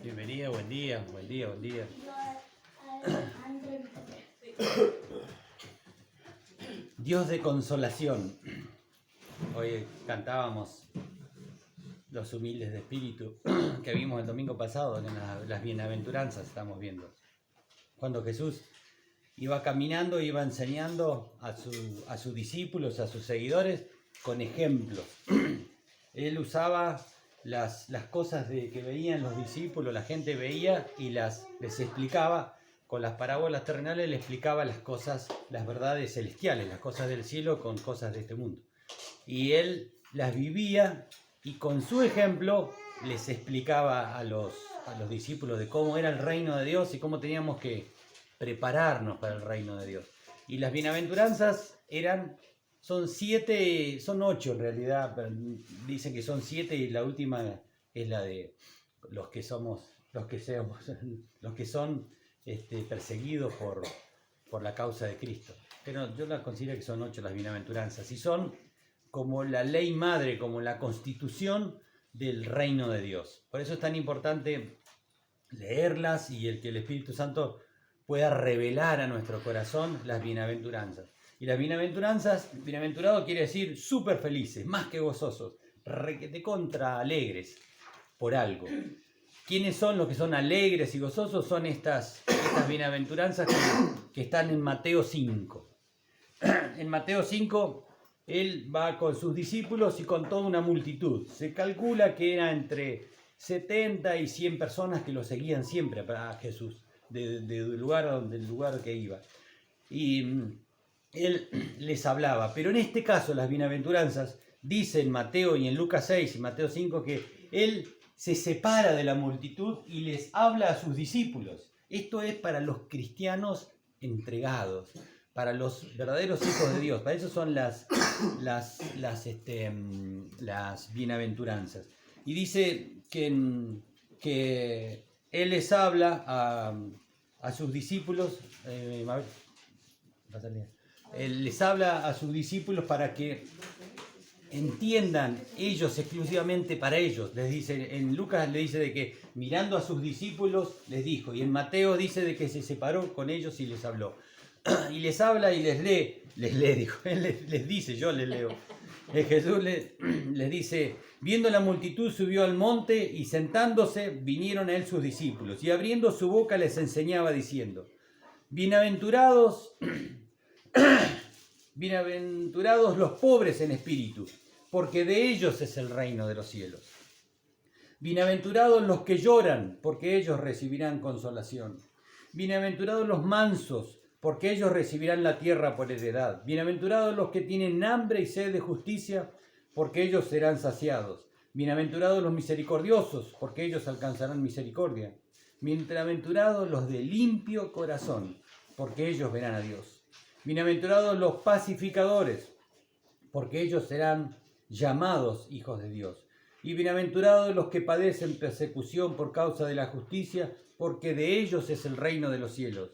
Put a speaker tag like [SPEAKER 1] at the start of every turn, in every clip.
[SPEAKER 1] Bienvenida, buen día, buen día, buen día. Dios de consolación. Hoy cantábamos los humildes de espíritu que vimos el domingo pasado en las bienaventuranzas, estamos viendo. Cuando Jesús iba caminando, iba enseñando a sus discípulos, a sus seguidores, con ejemplos. Él usaba las cosas que veían los discípulos, la gente veía y les explicaba, con las parábolas terrenales le explicaba las cosas, las verdades celestiales, las cosas del cielo con cosas de este mundo. Y él las vivía y con su ejemplo les explicaba a los discípulos de cómo era el reino de Dios y cómo teníamos que prepararnos para el reino de Dios. Y las bienaventuranzas son 7, son 8 en realidad, pero dicen que son 7 y la última es la de los que son perseguidos por la causa de Cristo. Pero yo las considero que son 8 las bienaventuranzas y son como la ley madre, como la constitución del reino de Dios. Por eso es tan importante leerlas y que el Espíritu Santo pueda revelar a nuestro corazón las bienaventuranzas. Y las bienaventuranzas, bienaventurado quiere decir súper felices, más que gozosos, requete contra alegres por algo. ¿Quiénes son los que son alegres y gozosos? Son estas bienaventuranzas que están en Mateo 5. En Mateo 5, él va con sus discípulos y con toda una multitud. Se calcula que era entre 70 y 100 personas que lo seguían siempre a Jesús, del lugar que iba. Y él les hablaba, pero en este caso las bienaventuranzas, dice en Mateo y en Lucas 6 y Mateo 5 que él se separa de la multitud y les habla a sus discípulos. Esto es para los cristianos entregados, para los verdaderos hijos de Dios. Para eso son las bienaventuranzas. Y dice que él les habla a sus discípulos. Él les habla a sus discípulos para que entiendan ellos exclusivamente para ellos. Les dice, en Lucas le dice de que mirando a sus discípulos les dijo, y en Mateo dice de que se separó con ellos y les habló. Y les habla y les lee, dijo, él les dice, yo les leo. Jesús les dice, viendo la multitud subió al monte y sentándose vinieron a él sus discípulos y abriendo su boca les enseñaba diciendo, bienaventurados los pobres en espíritu, porque de ellos es el reino de los cielos. Bienaventurados los que lloran, porque ellos recibirán consolación. Bienaventurados los mansos, porque ellos recibirán la tierra por heredad. Bienaventurados los que tienen hambre y sed de justicia, porque ellos serán saciados. Bienaventurados los misericordiosos, porque ellos alcanzarán misericordia. Bienaventurados los de limpio corazón, porque ellos verán a Dios. Bienaventurados los pacificadores, porque ellos serán llamados hijos de Dios. Y bienaventurados los que padecen persecución por causa de la justicia, porque de ellos es el reino de los cielos.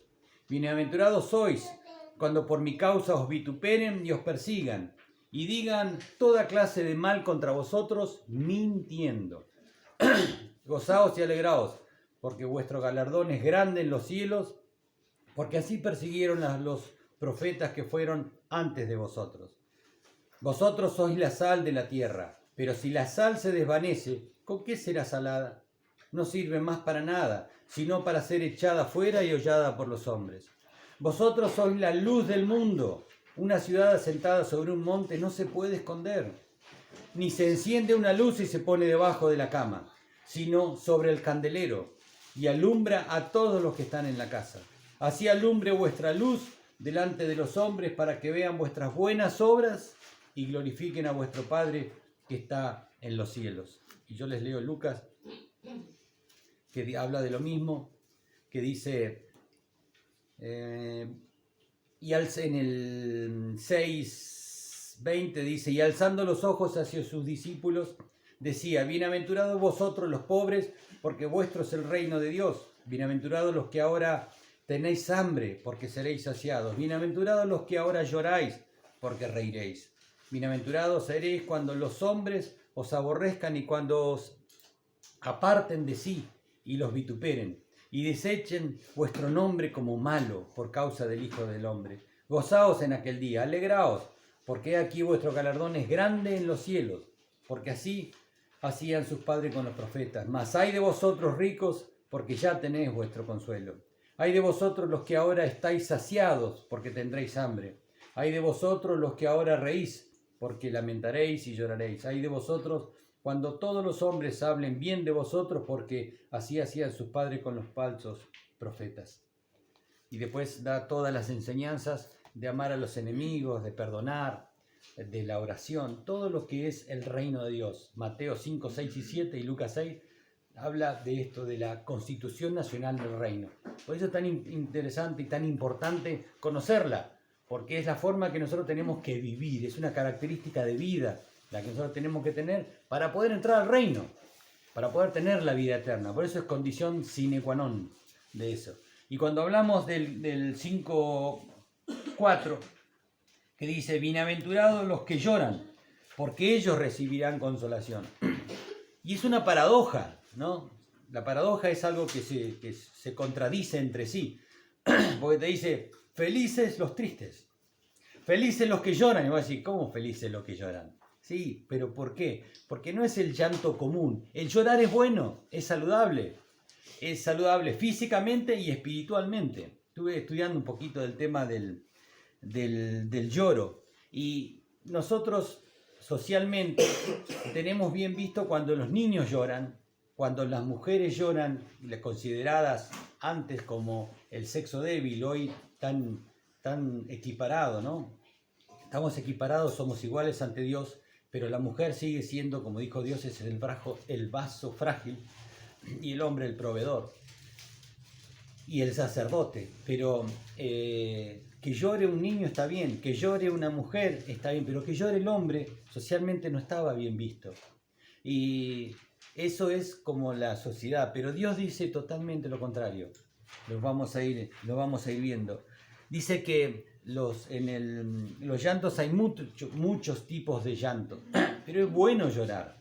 [SPEAKER 1] Bienaventurados sois cuando por mi causa os vituperen y os persigan, y digan toda clase de mal contra vosotros, mintiendo. Gozaos y alegraos, porque vuestro galardón es grande en los cielos, porque así persiguieron a los profetas que fueron antes de vosotros. Vosotros sois la sal de la tierra, pero si la sal se desvanece, ¿con qué será salada? No sirve más para nada, sino para ser echada fuera y hollada por los hombres. Vosotros sois la luz del mundo. Una ciudad asentada sobre un monte no se puede esconder, ni se enciende una luz y se pone debajo de la cama, sino sobre el candelero, y alumbra a todos los que están en la casa. Así alumbre vuestra luz delante de los hombres para que vean vuestras buenas obras y glorifiquen a vuestro Padre que está en los cielos. Y yo les leo Lucas, que habla de lo mismo, que dice, y en el 6:20 dice, y alzando los ojos hacia sus discípulos, decía, bienaventurados vosotros los pobres, porque vuestro es el reino de Dios. Bienaventurados los que ahora tenéis hambre, porque seréis saciados. Bienaventurados los que ahora lloráis, porque reiréis. Bienaventurados seréis cuando los hombres os aborrezcan y cuando os aparten de sí y los vituperen, y desechen vuestro nombre como malo por causa del Hijo del Hombre. Gozaos en aquel día, alegraos, porque aquí vuestro galardón es grande en los cielos, porque así hacían sus padres con los profetas. Mas hay de vosotros ricos, porque ya tenéis vuestro consuelo. Hay de vosotros los que ahora estáis saciados, porque tendréis hambre. Hay de vosotros los que ahora reís, porque lamentaréis y lloraréis. Hay de vosotros cuando todos los hombres hablen bien de vosotros, porque así hacían sus padres con los falsos profetas. Y después da todas las enseñanzas de amar a los enemigos, de perdonar, de la oración, todo lo que es el reino de Dios. Mateo 5, 6 y 7 y Lucas 6 habla de esto, de la constitución nacional del reino. Por eso es tan interesante y tan importante conocerla, porque es la forma que nosotros tenemos que vivir, es una característica de vida la que nosotros tenemos que tener para poder entrar al reino, para poder tener la vida eterna. Por eso es condición sine qua non de eso. Y cuando hablamos del 5:4, que dice, bienaventurados los que lloran, porque ellos recibirán consolación. Y es una paradoja, ¿no? La paradoja es algo que se contradice entre sí, porque te dice, felices los tristes, felices los que lloran. Y voy a decir, ¿cómo felices los que lloran? Sí, pero ¿por qué? Porque no es el llanto común. El llorar es bueno, es saludable físicamente y espiritualmente. Estuve estudiando un poquito del tema del lloro, y nosotros socialmente tenemos bien visto cuando los niños lloran, cuando las mujeres lloran, consideradas antes como el sexo débil, hoy tan equiparado, ¿no? Estamos equiparados, somos iguales ante Dios, pero la mujer sigue siendo, como dijo Dios, es el vaso frágil, y el hombre el proveedor y el sacerdote. Pero que llore un niño está bien, que llore una mujer está bien, pero que llore el hombre socialmente no estaba bien visto. Y eso es como la sociedad, pero Dios dice totalmente lo contrario. Lo vamos a ir viendo. Dice que los llantos hay muchos tipos de llanto, pero es bueno llorar.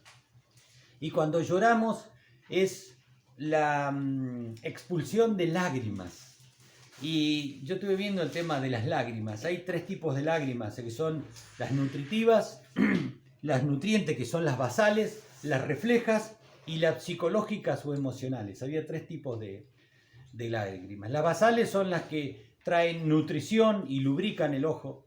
[SPEAKER 1] Y cuando lloramos es la expulsión de lágrimas. Y yo estuve viendo el tema de las lágrimas. Hay 3 tipos de lágrimas, que son las nutritivas, las nutrientes, que son las basales, las reflejas y las psicológicas o emocionales. Había 3 tipos de lágrimas. Las basales son las que traen nutrición y lubrican el ojo.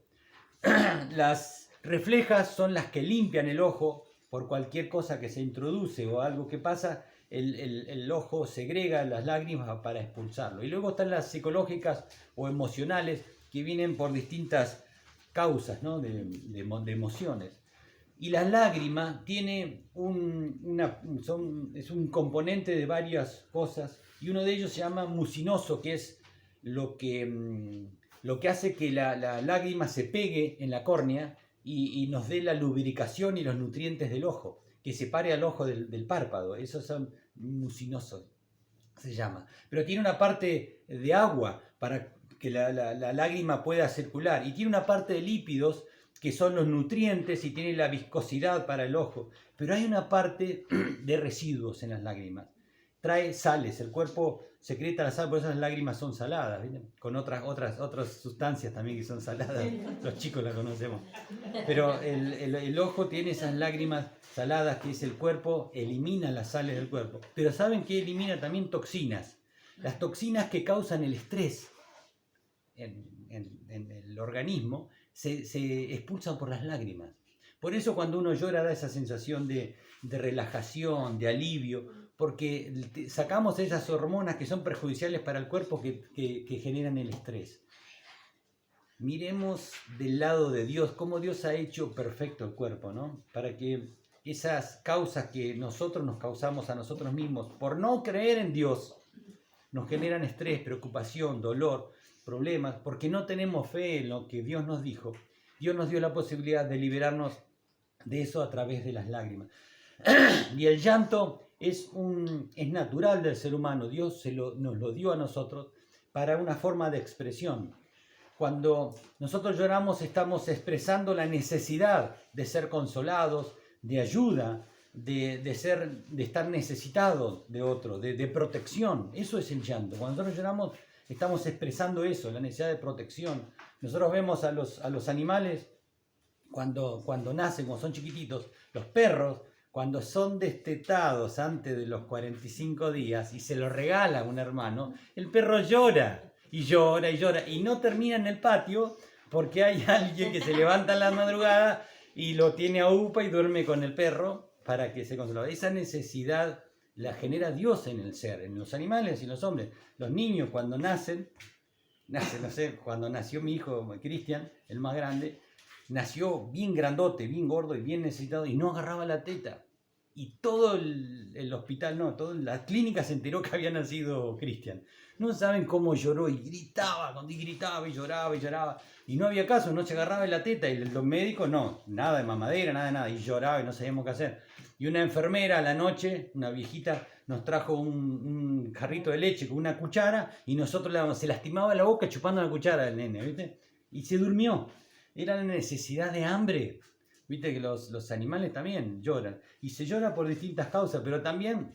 [SPEAKER 1] Las reflejas son las que limpian el ojo por cualquier cosa que se introduce o algo que pasa. El ojo segrega las lágrimas para expulsarlo. Y luego están las psicológicas o emocionales, que vienen por distintas causas, ¿no? de emociones. Y la lágrima tiene es un componente de varias cosas, y uno de ellos se llama mucinoso, que es lo que hace que la lágrima se pegue en la córnea y nos dé la lubricación y los nutrientes del ojo, que separe al ojo del párpado. Esos son mucinosos, se llama. Pero tiene una parte de agua para que la lágrima pueda circular, y tiene una parte de lípidos, que son los nutrientes, y tiene la viscosidad para el ojo. Pero hay una parte de residuos en las lágrimas. Trae sales, el cuerpo secreta la sal, por eso las lágrimas son saladas, ¿viste? Con otras sustancias también que son saladas, los chicos las conocemos. Pero el ojo tiene esas lágrimas saladas, que es el cuerpo, elimina las sales del cuerpo. Pero ¿saben que elimina también toxinas? Las toxinas que causan el estrés en el organismo se expulsan por las lágrimas. Por eso cuando uno llora da esa sensación de relajación, de alivio, porque sacamos esas hormonas que son perjudiciales para el cuerpo, que generan el estrés. Miremos del lado de Dios, cómo Dios ha hecho perfecto el cuerpo, ¿no? Para que esas causas que nosotros nos causamos a nosotros mismos por no creer en Dios nos generan estrés, preocupación, dolor, problemas, porque no tenemos fe en lo que Dios nos dijo. Dios nos dio la posibilidad de liberarnos de eso a través de las lágrimas. Y el llanto es natural del ser humano. Dios nos lo dio a nosotros para una forma de expresión. Cuando nosotros lloramos, estamos expresando la necesidad de ser consolados, de ayuda, de estar necesitado de otro, de protección. Eso es el llanto. Cuando nosotros lloramos, estamos expresando eso, la necesidad de protección. Nosotros vemos a los animales cuando nacen, cuando son chiquititos, los perros, cuando son destetados antes de los 45 días y se los regala a un hermano, el perro llora y llora y llora y no termina en el patio porque hay alguien que se levanta en la madrugada y lo tiene a upa y duerme con el perro para que se console. Esa necesidad la genera Dios en el ser, en los animales y en los hombres. Los niños cuando nacen, no sé, cuando nació mi hijo Cristian, el más grande, nació bien grandote, bien gordo y bien necesitado y no agarraba la teta. Y todo el hospital, no, toda la clínica se enteró que había nacido Cristian. No saben cómo lloró y gritaba y lloraba y lloraba. Y no había caso, no se agarraba la teta. Y los médicos, no, nada de mamadera, nada de nada. Y lloraba y no sabíamos qué hacer. Y una enfermera a la noche, una viejita, nos trajo un jarrito de leche con una cuchara y nosotros se lastimaba la boca chupando la cuchara del nene, ¿viste? Y se durmió. Era la necesidad de hambre. Viste que los animales también lloran. Y se llora por distintas causas, pero también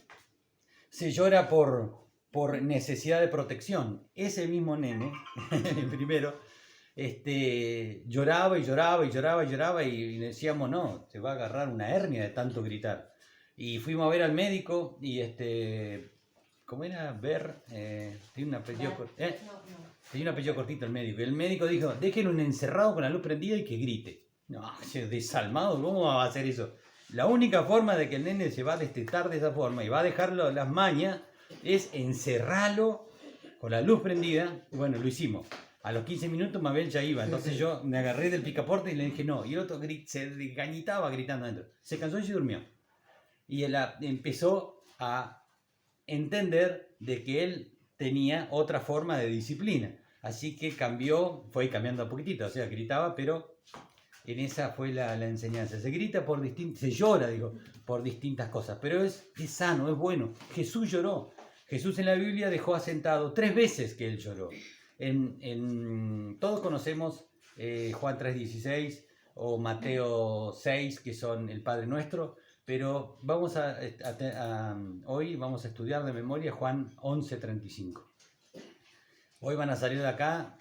[SPEAKER 1] se llora por necesidad de protección. Ese mismo nene, el primero, lloraba y lloraba y lloraba y lloraba y decíamos, no, te va a agarrar una hernia de tanto gritar. Y fuimos a ver al médico y ¿cómo era? Tiene un apellido tenía un apellido cortito el médico. Y el médico dijo, déjenlo encerrado con la luz prendida y que grite. No, desalmado, ¿cómo va a hacer eso? La única forma de que el nene se va a destetar de esa forma y va a dejarlo las mañas es encerrarlo con la luz prendida. Bueno, lo hicimos. A los 15 minutos Mabel ya iba. Entonces yo me agarré del picaporte y le dije no. Y el otro se gañitaba gritando adentro. Se cansó y se durmió. Y él empezó a entender de que él tenía otra forma de disciplina. Así que fue cambiando a poquitito. O sea, gritaba, pero en esa fue la enseñanza. Se grita se llora, por distintas cosas. Pero es sano, es bueno. Jesús lloró. Jesús en la Biblia dejó asentado 3 veces que él lloró. Todos conocemos Juan 3:16 o Mateo 6, que son el Padre Nuestro, pero hoy vamos a estudiar de memoria Juan 11:35. Hoy van a salir de acá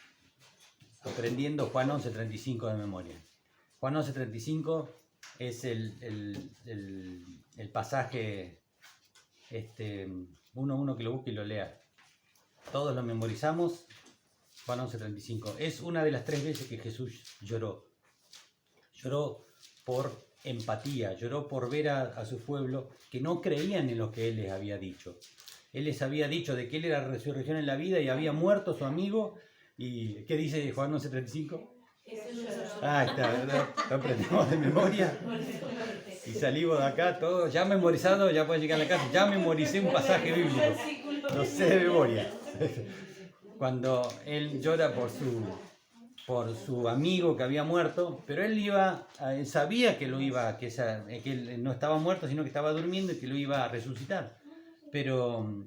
[SPEAKER 1] aprendiendo Juan 11:35 de memoria. Juan 11:35 es el pasaje, uno que lo busque y lo lea. Todos lo memorizamos. Juan 11:35. Es una de las 3 veces que Jesús lloró. Lloró por empatía, lloró por ver a su pueblo que no creían en lo que Él les había dicho. Él les había dicho de que Él era la resurrección en la vida y había muerto su amigo. ¿Y qué dice Juan 11:35? Ah, está, ¿verdad? Lo aprendemos de memoria. Y salimos de acá todos ya memorizados, ya pueden llegar a la casa. Ya memoricé un pasaje bíblico. Lo sé de memoria. Cuando él llora por su amigo que había muerto, pero él sabía que él no estaba muerto, sino que estaba durmiendo y que lo iba a resucitar. Pero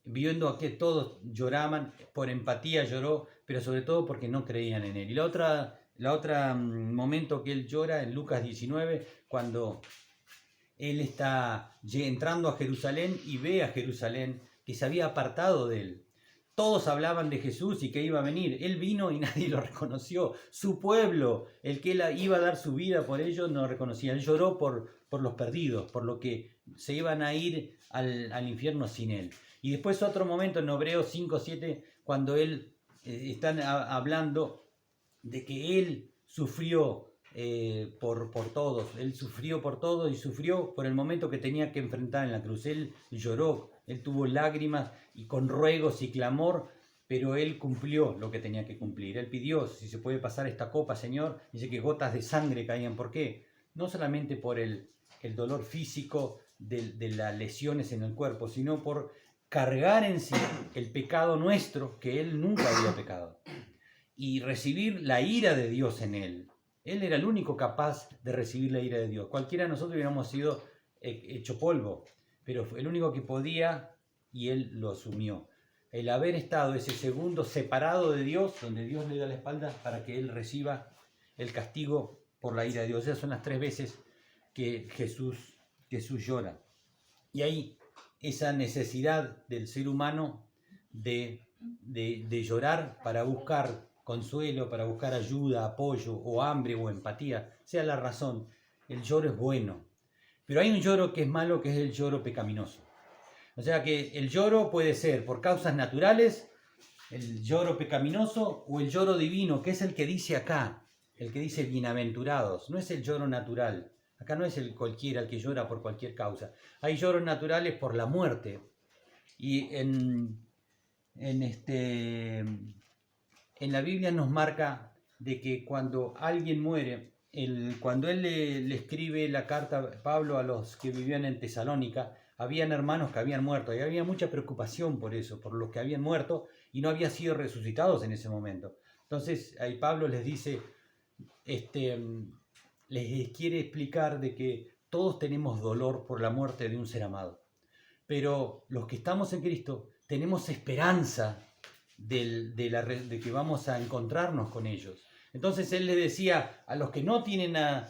[SPEAKER 1] viendo que todos lloraban, por empatía lloró, pero sobre todo porque no creían en él. Y la otra momento que él llora en Lucas 19, cuando él está entrando a Jerusalén y ve a Jerusalén que se había apartado de él. Todos hablaban de Jesús y que iba a venir. Él vino y nadie lo reconoció. Su pueblo, el que él iba a dar su vida por ellos, no lo reconocía. Él lloró por los perdidos, por lo que se iban a ir al infierno sin él. Y después otro momento en Hebreos 5:7, cuando él están hablando de que él sufrió por todos. Él sufrió por todos y sufrió por el momento que tenía que enfrentar en la cruz. Él lloró, él tuvo lágrimas y con ruegos y clamor, pero él cumplió lo que tenía que cumplir. Él pidió, si se puede pasar esta copa, Señor. Dice que gotas de sangre caían. ¿Por qué? No solamente por el dolor físico de las lesiones en el cuerpo, sino por cargar en sí el pecado nuestro, que él nunca había pecado, y recibir la ira de Dios en él. Él era el único capaz de recibir la ira de Dios. Cualquiera de nosotros hubiéramos sido hecho polvo, pero fue el único que podía y él lo asumió. El haber estado ese segundo separado de Dios, donde Dios le da la espalda para que él reciba el castigo por la ira de Dios. Esas son las 3 veces que Jesús Jesús llora. Y hay esa necesidad del ser humano de llorar para buscar consuelo, para buscar ayuda, apoyo, o hambre, o empatía, sea la razón. El lloro es bueno. Pero hay un lloro que es malo, que es el lloro pecaminoso. O sea que el lloro puede ser por causas naturales, el lloro pecaminoso, o el lloro divino, que es el que dice acá, el que dice bienaventurados. No es el lloro natural. Acá no es el cualquiera el que llora por cualquier causa. Hay lloros naturales por la muerte. Y en la Biblia nos marca de que cuando alguien muere, cuando él le escribe la carta a Pablo a los que vivían en Tesalónica, habían hermanos que habían muerto y había mucha preocupación por eso, por los que habían muerto y no habían sido resucitados en ese momento. Entonces ahí Pablo les dice, les quiere explicar de que todos tenemos dolor por la muerte de un ser amado, pero los que estamos en Cristo tenemos esperanza de que vamos a encontrarnos con ellos. Entonces él le decía a los que no tienen a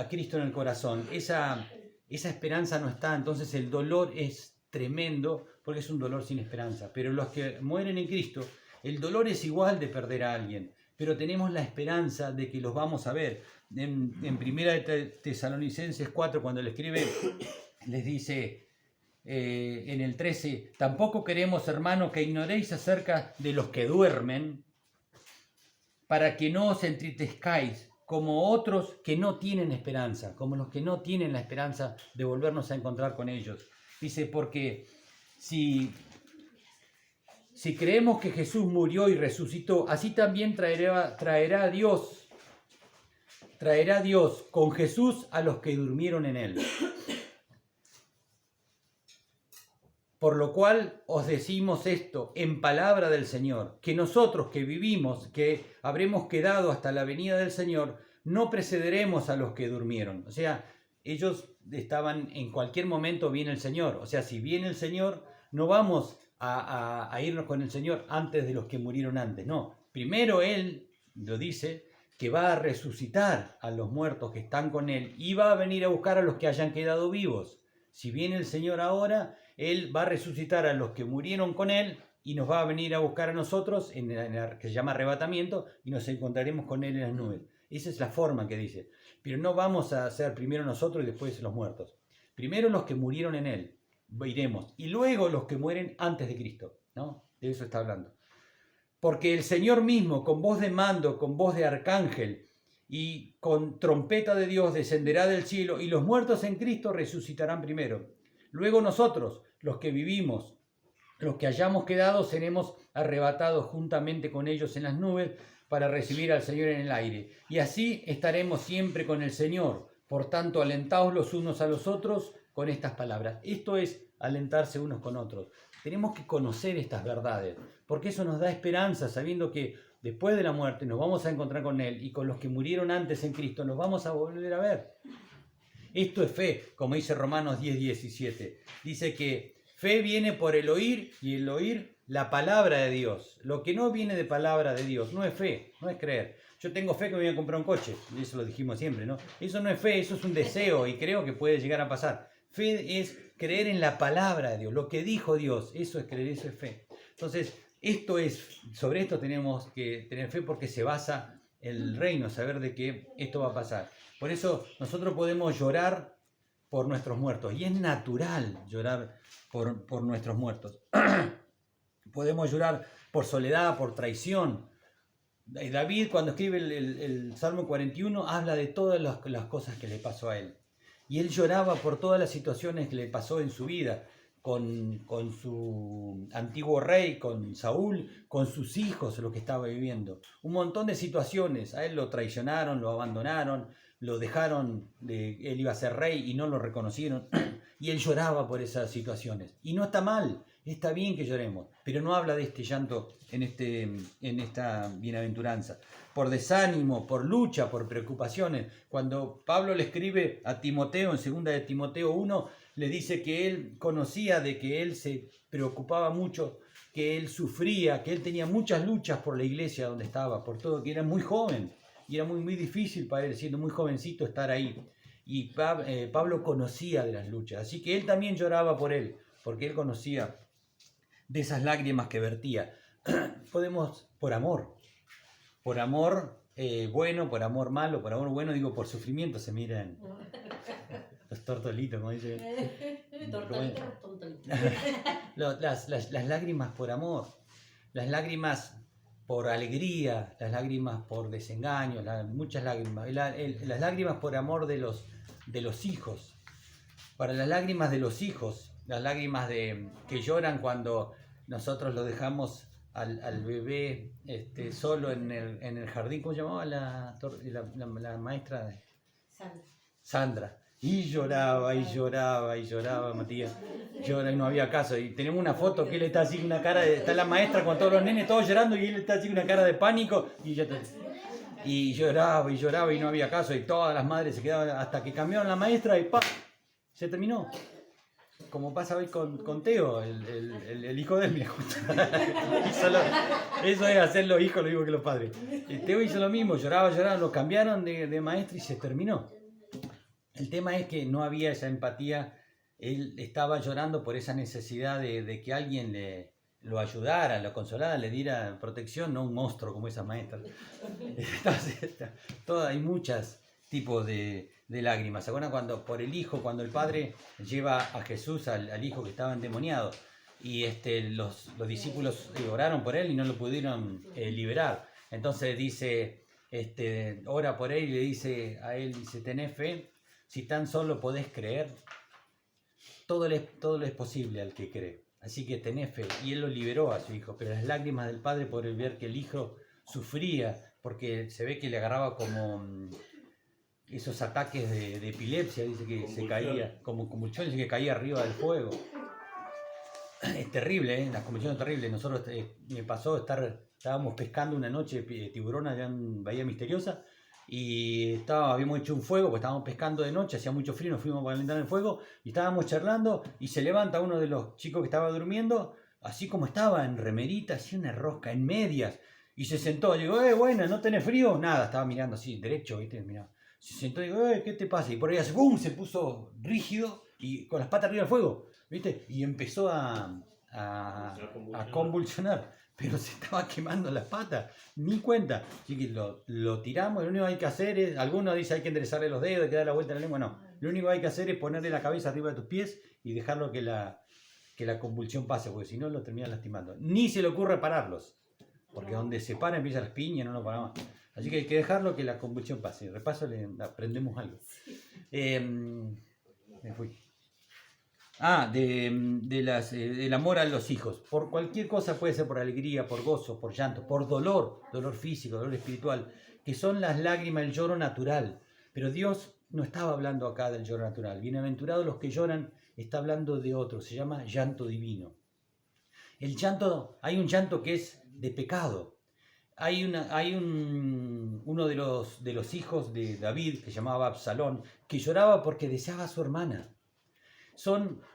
[SPEAKER 1] Cristo en el corazón, esa esperanza no está, entonces el dolor es tremendo porque es un dolor sin esperanza. Pero los que mueren en Cristo, el dolor es igual de perder a alguien, pero tenemos la esperanza de que los vamos a ver. En Primera de Tesalonicenses 4, cuando le escribe, les dice en el 13, tampoco queremos, hermanos, que ignoréis acerca de los que duermen, para que no os entristezcáis como otros que no tienen esperanza, como los que no tienen la esperanza de volvernos a encontrar con ellos. Dice, porque si creemos que Jesús murió y resucitó, así también traerá Dios con Jesús a los que durmieron en él. Por lo cual os decimos esto en palabra del Señor, que nosotros que vivimos, que habremos quedado hasta la venida del Señor, no precederemos a los que durmieron. O sea, ellos estaban, en cualquier momento viene el Señor. O sea, si viene el Señor, no vamos a irnos con el Señor antes de los que murieron antes. No, primero Él lo dice, que va a resucitar a los muertos que están con Él y va a venir a buscar a los que hayan quedado vivos. Si viene el Señor ahora, Él va a resucitar a los que murieron con Él y nos va a venir a buscar a nosotros, que se llama arrebatamiento, y nos encontraremos con Él en las nubes. Esa es la forma que dice. Pero no vamos a ser primero nosotros y después los muertos. Primero los que murieron en Él, iremos. Y luego los que mueren antes de Cristo, ¿no? De eso está hablando. Porque el Señor mismo, con voz de mando, con voz de arcángel y con trompeta de Dios, descenderá del cielo, y los muertos en Cristo resucitarán primero. Luego nosotros, los que vivimos, los que hayamos quedado, seremos arrebatados juntamente con ellos en las nubes para recibir al Señor en el aire. Y así estaremos siempre con el Señor. Por tanto, alentaos los unos a los otros con estas palabras. Esto es alentarse unos con otros. Tenemos que conocer estas verdades, porque eso nos da esperanza, sabiendo que después de la muerte nos vamos a encontrar con Él, y con los que murieron antes en Cristo nos vamos a volver a ver. Esto es fe, como dice Romanos 10:17. Dice que fe viene por el oír, y el oír la palabra de Dios. Lo que no viene de palabra de Dios no es fe, no es creer. Yo tengo fe que me voy a comprar un coche, y eso lo dijimos siempre, ¿no? Eso no es fe, eso es un deseo, y creo que puede llegar a pasar. Fe es creer en la palabra de Dios, lo que dijo Dios, eso es creer, eso es fe. Entonces, sobre esto tenemos que tener fe, porque se basa el reino, saber de que esto va a pasar. Por eso nosotros podemos llorar por nuestros muertos, y es natural llorar por nuestros muertos. Podemos llorar por soledad, por traición. David, cuando escribe el Salmo 41, habla de todas las cosas que le pasó a él. Y él lloraba por todas las situaciones que le pasó en su vida, con su antiguo rey, con Saúl, con sus hijos, lo que estaba viviendo. Un montón de situaciones. A él lo traicionaron, lo abandonaron, lo dejaron, él iba a ser rey y no lo reconocieron. Y él lloraba por esas situaciones. Y no está mal, está bien que lloremos, pero no habla de este llanto en esta bienaventuranza. Por desánimo, por lucha, por preocupaciones. Cuando Pablo le escribe a Timoteo, en 2 de Timoteo 1, le dice que él conocía de que él se preocupaba mucho, que él sufría, que él tenía muchas luchas por la iglesia donde estaba, por todo, que era muy joven. Y era muy, muy difícil para él, siendo muy jovencito, estar ahí. Y Pablo conocía de las luchas, así que él también lloraba por él, porque él conocía de esas lágrimas que vertía. Podemos, por amor bueno, por amor malo, por amor bueno, digo, por sufrimiento se miran los tortolitos, como dice.
[SPEAKER 2] Tortolitos, tontolitos.
[SPEAKER 1] Las lágrimas por amor, las lágrimas por alegría, las lágrimas por desengaño, muchas lágrimas, las lágrimas por amor de los hijos. Para las lágrimas de los hijos, las lágrimas que lloran cuando nosotros lo dejamos al bebé solo en el jardín. ¿Cómo se llamaba la maestra? Sandra. Y lloraba, y lloraba, y lloraba, Matías. Llora y no había caso. Y tenemos una foto que él está así con una cara está la maestra con todos los nenes todos llorando y él está así con una cara de pánico y lloraba y no había caso. Y todas las madres se quedaban hasta que cambiaron la maestra y ¡pam! Se terminó. Como pasa hoy con Teo, el hijo de él, mira, justo. Eso es hacerlo hijos, lo mismo que los padres. Teo hizo lo mismo, lloraba, lo cambiaron de maestra y se terminó. El tema es que no había esa empatía, él estaba llorando por esa necesidad de que alguien lo ayudara, lo consolara, le diera protección, no un monstruo como esa maestra. Entonces, hay muchos tipos de lágrimas. ¿Se acuerdan cuando el padre lleva a Jesús, al hijo que estaba endemoniado, y los discípulos oraron por él y no lo pudieron liberar? Entonces dice, ora por él y le dice a él, dice, tenés fe, si tan solo podés creer, todo le es posible al que cree. Así que tenés fe. Y él lo liberó a su hijo, pero las lágrimas del padre por el ver que el hijo sufría, porque se ve que le agarraba como esos ataques de epilepsia, dice que se caía, como convulsiones, dice que caía arriba del fuego. Es terrible, las convulsiones terribles. Nosotros me pasó estábamos pescando una noche tiburón allá en Bahía Misteriosa y habíamos hecho un fuego, pues estábamos pescando de noche, hacía mucho frío, nos fuimos para calentar el fuego y estábamos charlando y se levanta uno de los chicos que estaba durmiendo, así como estaba, en remerita, así una rosca, en medias, y se sentó. Digo, buena, ¿no tenés frío? Nada, estaba mirando así, derecho, ¿viste? Mirá. Se sentó y digo, ¿qué te pasa? Y por ahí hace, ¡bum!, se puso rígido y con las patas arriba del fuego, ¿viste? Y empezó a convulsionar, pero se estaba quemando las patas, ni cuenta. Así que lo tiramos, lo único que hay que hacer es, algunos dicen hay que enderezarle los dedos, hay que dar la vuelta en la lengua, no. Lo único que hay que hacer es ponerle la cabeza arriba de tus pies y dejarlo que la convulsión pase, porque si no lo terminan lastimando. Ni se le ocurre pararlos, porque donde se para empieza las piñas, no lo paramos. Así que hay que dejarlo que la convulsión pase. Repaso, aprendemos algo. Me fui. El amor a los hijos. Por cualquier cosa, puede ser por alegría, por gozo, por llanto, por dolor físico, dolor espiritual, que son las lágrimas, el lloro natural. Pero Dios no estaba hablando acá del lloro natural. Bienaventurados los que lloran, está hablando de otro, se llama llanto divino. El llanto, hay un llanto que es de pecado. Hay uno de los hijos de David, que se llamaba Absalón, que lloraba porque deseaba a su hermana.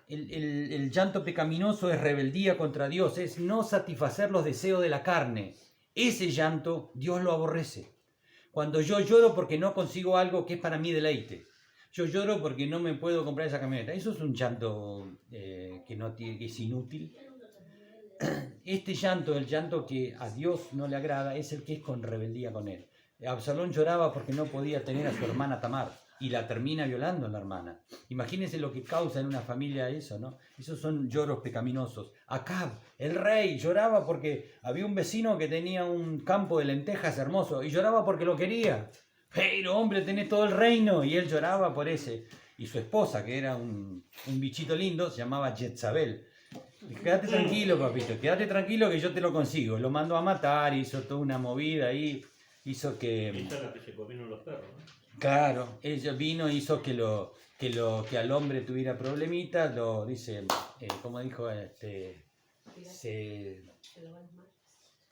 [SPEAKER 1] El llanto pecaminoso es rebeldía contra Dios, es no satisfacer los deseos de la carne. Ese llanto Dios lo aborrece. Cuando yo lloro porque no consigo algo que es para mí deleite, yo lloro porque no me puedo comprar esa camioneta, eso es un llanto que es inútil. Este llanto, el llanto que a Dios no le agrada, es el que es con rebeldía con él. Absalón lloraba porque no podía tener a su hermana Tamar y la termina violando a la hermana. Imagínense lo que causa en una familia eso, ¿no? Esos son lloros pecaminosos. Acab, el rey, lloraba porque había un vecino que tenía un campo de lentejas hermoso y lloraba porque lo quería. Pero hombre, tenés todo el reino, y él lloraba por ese. Y su esposa, que era un bichito lindo, se llamaba Jezabel. Quédate tranquilo, papito, quédate tranquilo que yo te lo consigo. Lo mandó a matar, hizo toda una movida ahí, hizo que...
[SPEAKER 3] Esa es la que se comieron los perros, ¿no?
[SPEAKER 1] Claro, ella vino, hizo que al hombre tuviera problemitas, lo dice, ¿cómo dijo?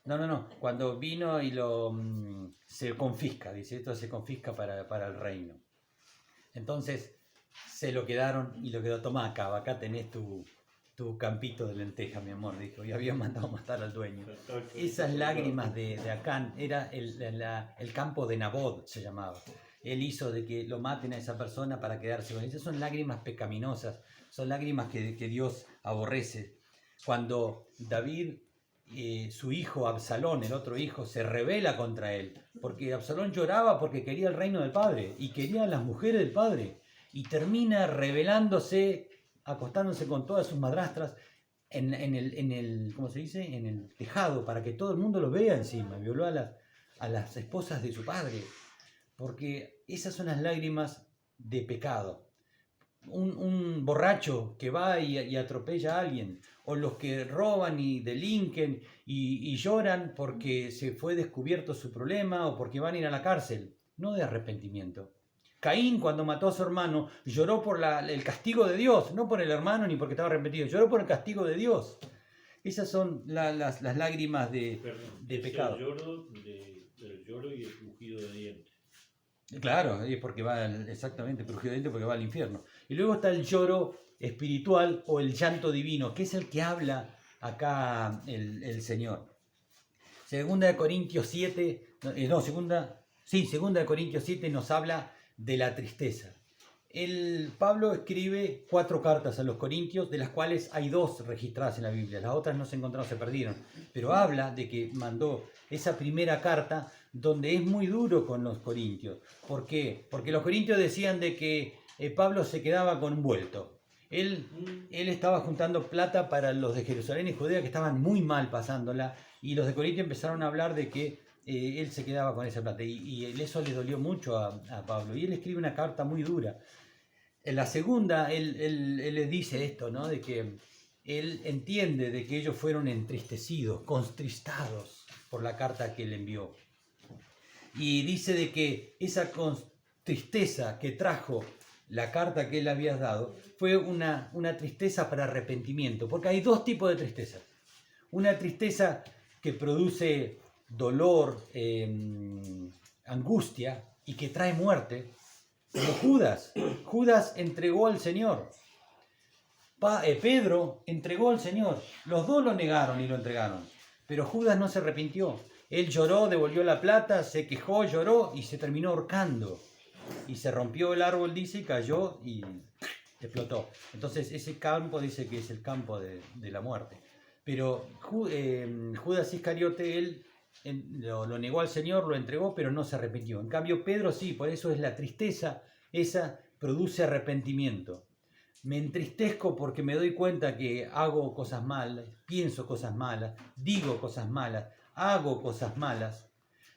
[SPEAKER 1] No, cuando vino y se confisca, dice, esto se confisca para el reino. Entonces se lo quedaron y lo quedó, tomá acá tenés tu campito de lenteja, mi amor, dijo, y había mandado matar al dueño. Esas lágrimas de Acán, era el campo de Nabot, se llamaba. Él hizo de que lo maten a esa persona para quedarse con él. Esas son lágrimas pecaminosas, son lágrimas que Dios aborrece. Cuando David, su hijo Absalón, el otro hijo, se rebela contra él, porque Absalón lloraba porque quería el reino del padre y quería a las mujeres del padre, y termina rebelándose, acostándose con todas sus madrastras en el ¿cómo se dice? En el tejado, para que todo el mundo lo vea encima. Violó a las esposas de su padre, porque esas son las lágrimas de pecado. Un borracho que va y atropella a alguien, o los que roban y delinquen y lloran porque se fue descubierto su problema o porque van a ir a la cárcel, no de arrepentimiento. Caín, cuando mató a su hermano, lloró por el castigo de Dios, no por el hermano ni porque estaba arrepentido, lloró por el castigo de Dios. Esas son las lágrimas de pecado.
[SPEAKER 3] El lloro y el crujido de dientes.
[SPEAKER 1] Claro, es porque va, exactamente, crujido de dientes, porque va al infierno. Y luego está el lloro espiritual o el llanto divino, que es el que habla acá el Señor. Segunda de Corintios 7, Segunda de Corintios 7 nos habla de la tristeza. Pablo escribe 4 cartas a los Corintios, de las cuales hay 2 registradas en la Biblia. Las otras no se encontraron, se perdieron. Pero habla de que mandó esa primera carta donde es muy duro con los corintios. ¿Por qué? Porque los corintios decían de que Pablo se quedaba con un vuelto. Él estaba juntando plata para los de Jerusalén y Judea, que estaban muy mal pasándola, y los de Corinto empezaron a hablar de que él se quedaba con esa plata, y eso le dolió mucho a Pablo, y él escribe una carta muy dura. En la segunda, él les dice esto, ¿no? De que él entiende de que ellos fueron entristecidos, contristados por la carta que él envió. Y dice de que esa tristeza que trajo la carta que él había dado fue una tristeza para arrepentimiento, porque hay 2 tipos de tristeza. Una tristeza que produce dolor, angustia y que trae muerte, como Judas. Judas entregó al Señor. Pedro entregó al Señor. Los 2 lo negaron y lo entregaron, pero Judas no se arrepintió. Él lloró, devolvió la plata, se quejó, lloró y se terminó ahorcando. Y se rompió el árbol, dice, y cayó y explotó. Entonces ese campo dice que es el campo de la muerte. Pero Judas Iscariote, él lo negó al Señor, lo entregó, pero no se arrepintió. En cambio Pedro sí, por eso es la tristeza, esa produce arrepentimiento. Me entristezco porque me doy cuenta que hago cosas malas, pienso cosas malas, digo cosas malas, hago cosas malas,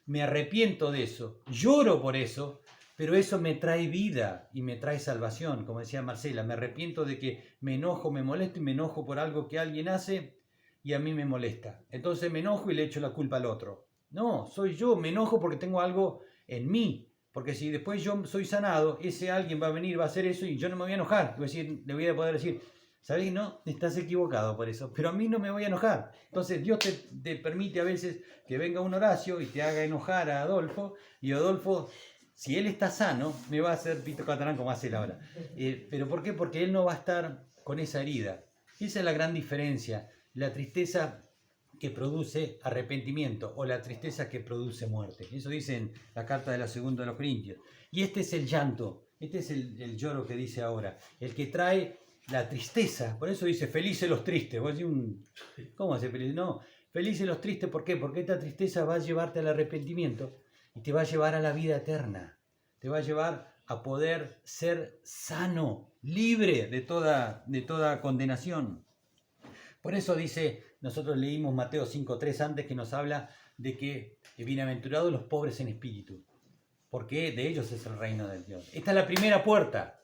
[SPEAKER 1] me arrepiento de eso, lloro por eso, pero eso me trae vida y me trae salvación, como decía Marcela. Me arrepiento de que me enojo, me molesto y me enojo por algo que alguien hace y a mí me molesta. Entonces me enojo y le echo la culpa al otro. No, soy yo, me enojo porque tengo algo en mí. Porque si después yo soy sanado, ese alguien va a venir, va a hacer eso y yo no me voy a enojar. Le voy a poder decir, ¿sabes? No, estás equivocado por eso, pero a mí no me voy a enojar. Entonces Dios te permite a veces que venga un Horacio y te haga enojar a Adolfo, y Adolfo, si él está sano, me va a hacer pito catalán como hace él ahora. ¿Pero por qué? Porque él no va a estar con esa herida. Esa es la gran diferencia. La tristeza que produce arrepentimiento o la tristeza que produce muerte. Eso dice en la carta de la segunda de los Corintios. Y este es el llanto, este es el lloro que dice ahora, el que trae la tristeza. Por eso dice felices los tristes. Vos decís, ¿cómo hace feliz? No, felices los tristes, ¿por qué? Porque esta tristeza va a llevarte al arrepentimiento y te va a llevar a la vida eterna. Te va a llevar a poder ser sano, libre de toda condenación. Por eso dice, nosotros leímos Mateo 5:3 antes, que nos habla de que bienaventurados los pobres en espíritu, porque de ellos es el reino de Dios. Esta es la primera puerta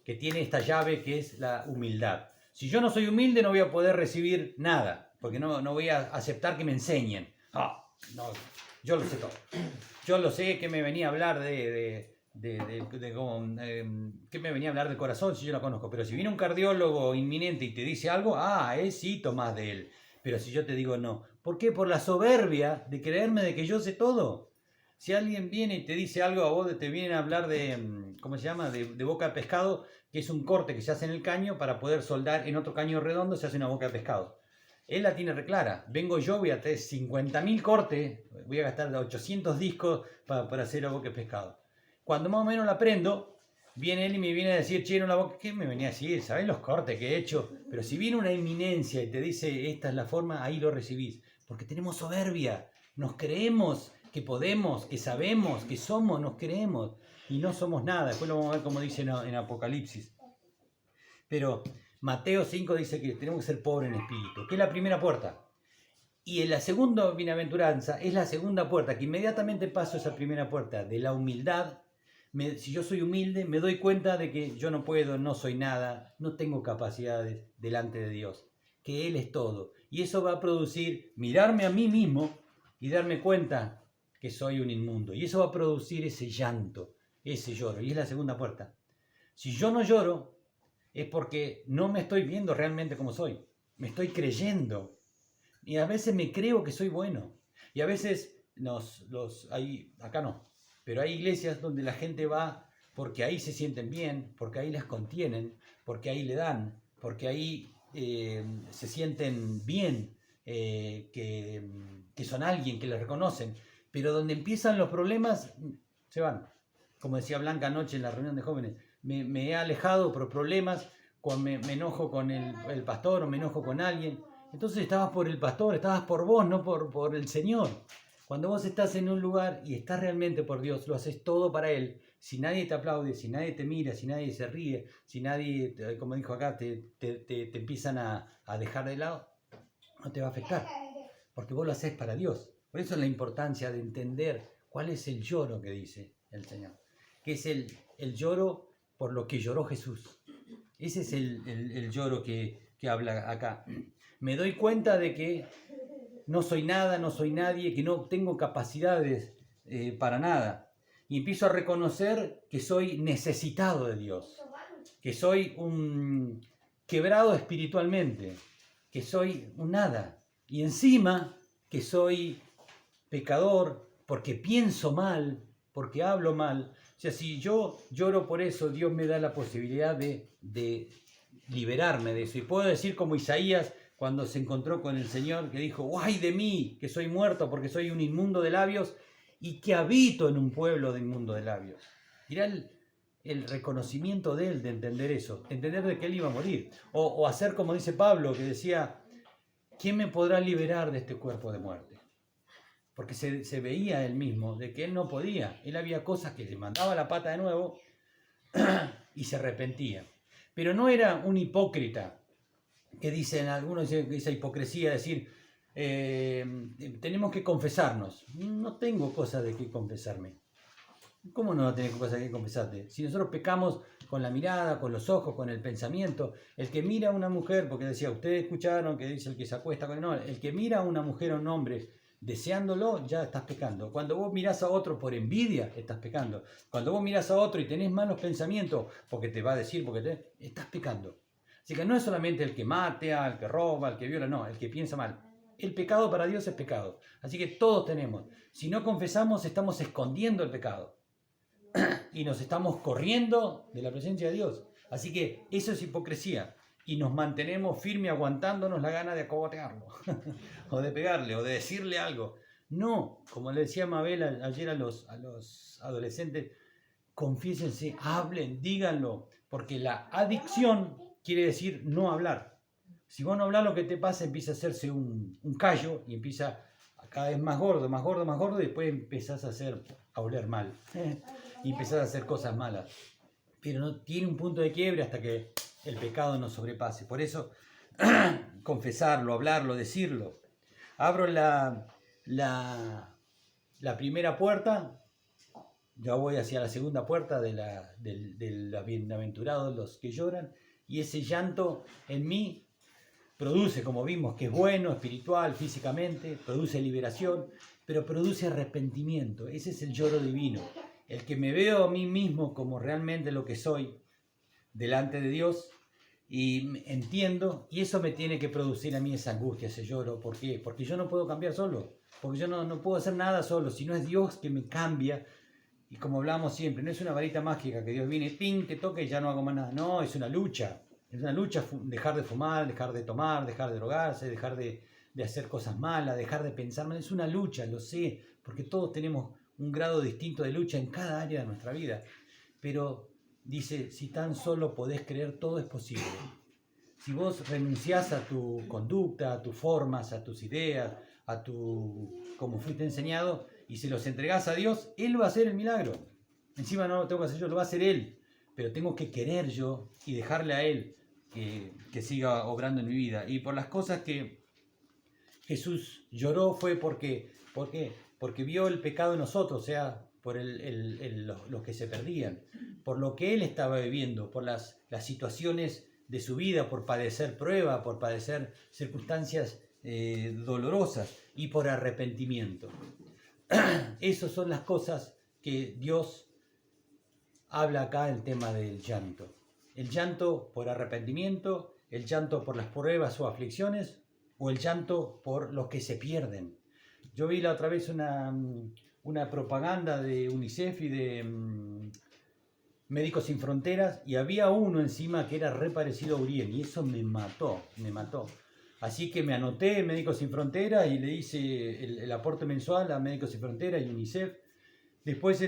[SPEAKER 1] que tiene esta llave, que es la humildad. Si yo no soy humilde no voy a poder recibir nada, porque no voy a aceptar que me enseñen. No, yo lo sé todo. Yo lo sé, que me venía a hablar ¿qué me venía a hablar del corazón si yo lo conozco? Pero si viene un cardiólogo inminente y te dice algo, sí tomás de él. Pero si yo te digo no, ¿por qué? Por la soberbia de creerme de que yo sé todo. Si alguien viene y te dice algo, a vos te viene a hablar ¿cómo se llama? De boca de pescado, que es un corte que se hace en el caño para poder soldar en otro caño redondo, se hace una boca de pescado. Él la tiene reclara. Vengo yo, voy a hacer 50.000 cortes, voy a gastar 800 discos para hacer la boca de pescado. Cuando más o menos la aprendo, viene él y me viene a decir, che, no la boca, ¿qué me venía a decir? ¿Sabés los cortes que he hecho? Pero si viene una eminencia y te dice, esta es la forma, ahí lo recibís. Porque tenemos soberbia, nos creemos que podemos, que sabemos, que somos, nos creemos y no somos nada. Después lo vamos a ver como dice en Apocalipsis. Pero Mateo 5 dice que tenemos que ser pobres en espíritu, que es la primera puerta. Y en la segunda bienaventuranza es la segunda puerta, que inmediatamente paso esa primera puerta de la humildad. Si yo soy humilde, me doy cuenta de que yo no puedo, no soy nada, no tengo capacidades delante de Dios, que Él es todo. Y eso va a producir mirarme a mí mismo y darme cuenta que soy un inmundo. Y eso va a producir ese llanto, ese lloro. Y es la segunda puerta. Si yo no lloro, es porque no me estoy viendo realmente como soy. Me estoy creyendo. Y a veces me creo que soy bueno. Y a veces acá no. Pero hay iglesias donde la gente va porque ahí se sienten bien, porque ahí las contienen, porque ahí le dan, porque ahí se sienten bien, que son alguien, que le reconocen. Pero donde empiezan los problemas, se van. Como decía Blanca anoche en la reunión de jóvenes, me he alejado por problemas, me enojo con el pastor o me enojo con alguien. Entonces estabas por el pastor, estabas por vos, no por el Señor. Cuando vos estás en un lugar y estás realmente por Dios, lo haces todo para Él. Si nadie te aplaude, si nadie te mira, si nadie se ríe, si nadie, como dijo acá, te empiezan a dejar de lado, no te va a afectar. Porque vos lo haces para Dios. Por eso es la importancia de entender cuál es el lloro que dice el Señor. Que es el lloro por lo que lloró Jesús. Ese es el lloro que habla acá. Me doy cuenta de que no soy nada, no soy nadie, que no tengo capacidades para nada. Y empiezo a reconocer que soy necesitado de Dios, que soy un quebrado espiritualmente, que soy un nada. Y encima que soy pecador porque pienso mal, porque hablo mal. O sea, si yo lloro por eso, Dios me da la posibilidad de liberarme de eso. Y puedo decir como Isaías, cuando se encontró con el Señor, que dijo, ¡ay de mí, que soy muerto porque soy un inmundo de labios y que habito en un pueblo de inmundo de labios! Mirá el reconocimiento de él, de entender eso, de entender de que él iba a morir. O hacer como dice Pablo, que decía, ¿quién me podrá liberar de este cuerpo de muerte? Porque se veía él mismo de que él no podía. Él había cosas que le mandaba la pata de nuevo y se arrepentía. Pero no era un hipócrita, que dicen algunos, esa hipocresía, decir, tenemos que confesarnos. No tengo cosas de qué confesarme. ¿Cómo no tenés cosas de qué confesarte? Si nosotros pecamos con la mirada, con los ojos, con el pensamiento, el que mira a una mujer, porque decía, ustedes escucharon que dice el que se acuesta con el que mira a una mujer o un hombre deseándolo, ya estás pecando. Cuando vos mirás a otro por envidia, estás pecando. Cuando vos mirás a otro y tenés malos pensamientos, porque te va a decir, estás pecando. Así que no es solamente el que matea, el que roba, el que viola, no, el que piensa mal. El pecado para Dios es pecado. Así que todos tenemos. Si no confesamos, estamos escondiendo el pecado. Y nos estamos corriendo de la presencia de Dios. Así que eso es hipocresía. Y nos mantenemos firmes aguantándonos la gana de acogotearlo. O de pegarle, o de decirle algo. No, como le decía Mabel ayer a los adolescentes, confiésense, hablen, díganlo. Porque la adicción quiere decir no hablar. Si vos no hablas, lo que te pasa, empieza a hacerse un callo y empieza cada vez más gordo, más gordo, más gordo, y después empezás a oler mal. Y empezás a hacer cosas malas. Pero no tiene un punto de quiebre hasta que el pecado nos sobrepase. Por eso, confesarlo, hablarlo, decirlo. Abro la primera puerta, ya voy hacia la segunda puerta de la bienaventurados los que lloran, y ese llanto en mí produce, como vimos, que es bueno, espiritual, físicamente, produce liberación, pero produce arrepentimiento. Ese es el lloro divino. El que me veo a mí mismo como realmente lo que soy delante de Dios y entiendo, y eso me tiene que producir a mí esa angustia, ese lloro. ¿Por qué? Porque yo no puedo cambiar solo, porque yo no puedo hacer nada solo, si no es Dios que me cambia. Y como hablamos siempre, no es una varita mágica que Dios viene, ping, te toca y ya no hago más nada. No, es una lucha. Es una lucha dejar de fumar, dejar de tomar, dejar de drogarse, dejar de hacer cosas malas, dejar de pensar mal. Es una lucha, lo sé, porque todos tenemos un grado distinto de lucha en cada área de nuestra vida. Pero dice, si tan solo podés creer, todo es posible. Si vos renunciás a tu conducta, a tus formas, a tus ideas, a tu como fuiste enseñado, y se los entregás a Dios, Él va a hacer el milagro. Encima no lo tengo que hacer yo, lo va a hacer Él. Pero tengo que querer yo y dejarle a Él que siga obrando en mi vida. Y por las cosas que Jesús lloró fue porque vio el pecado en nosotros, o sea, por los que se perdían, por lo que Él estaba viviendo, por las situaciones de su vida, por padecer prueba, por padecer circunstancias dolorosas y por arrepentimiento. Esas son las cosas que Dios habla acá en el tema del llanto. El llanto por arrepentimiento, el llanto por las pruebas o aflicciones, o el llanto por los que se pierden. Yo vi la otra vez una propaganda de UNICEF y de Médicos Sin Fronteras, y había uno encima que era re parecido a Uriel, y eso me mató. Así que me anoté en Médicos Sin Fronteras y le hice el aporte mensual a Médicos Sin Fronteras y UNICEF. Después,